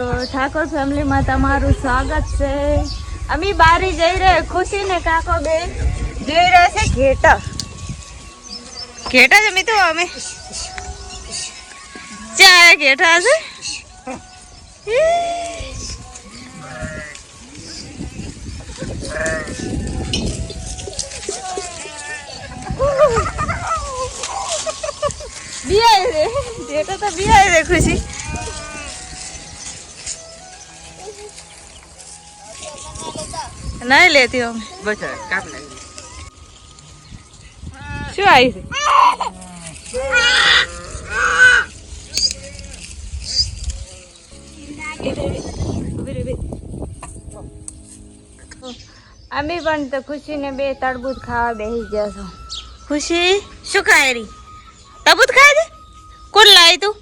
તો ઠાકોર ફેમિલીમાં તમારું સ્વાગત છે. અમે બારી જઈ રહ્યા, ખુશી ને કાકો બે જઈ રહ્યા છે ઘેટા. ઘેટા જમી તો અમે ચા ઘેટા છે. बिया रे बेटा तो बिया रे खुशी नहीं लेती हूँ बस काट ले शू आई थी अमी पण तो खुशी ने बे तरबूज खावा बेही जसो. खुशी शू खाय री? तरबूज खाय दे. कोण लाय તું?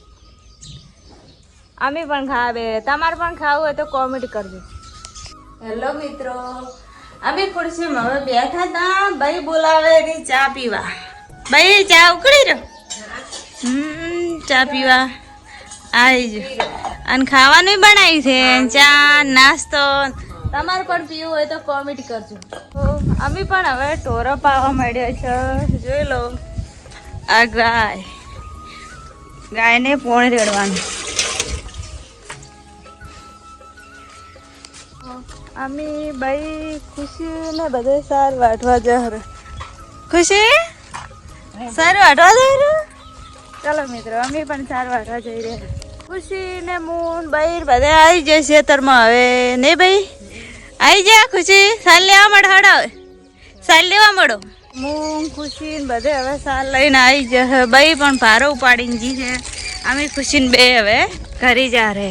અમે પણ ખાવા બે. તમારે પણ ખાવું હોય તો કોમેન્ટ કરજો. હેલો મિત્રો, અમે ખુરશીમાં હવે બેઠા હતા. ભાઈ બોલાવે રી ચા પીવા. ભાઈ ચા ઉકળી રહ્યો. ચા પીવા આવી જ અને ખાવાનું બનાવી છે. ચા નાસ્તો તમારે પણ પીવું હોય તો કોમેન્ટ કરજો. અમે પણ હવે ટોરો પાવા માંડ્યા છે. જોઈ લો આ ગાયને પોણી રેડવાનું. અમે ભાઈ ખુશી ને બધે સાર વાટવા જાય. ખુશી સાર વાટવા જઈ રહ્યા. ચાલો મિત્રો, અમે પણ સાર વાટવા જઈ રહ્યા. ખુશી ને મૂન ભાઈ બધે આવી જાય ખેતરમાં હવે. ને ભાઈ આવી જા ખુશી, સાલ લેવા મળે. હડાવે સાલ લેવા મળો. હું ખુશી બધે હવે સાલ લઈને આવી જશે. ભાઈ પણ ભારો ઉપાડીને જી છે. અમે ખુશીને બે હવે ઘરે જા રહે.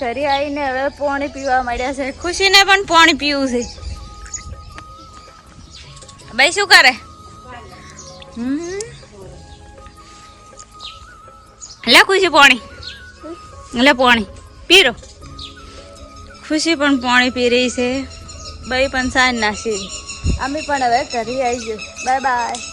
ઘરે આવીને હવે પાણી પીવા મળ્યા છે. ખુશીને પણ પાણી પીવું છે. ભાઈ શું કરે? લે ખુશી પાણી, લે પાણી પીરો. ખુશી પણ પાણી પી રહી છે. ભાઈ પણ સાંજ નાસી. અમે પણ હવે ઘરે આવી જઈએ. Bye bye.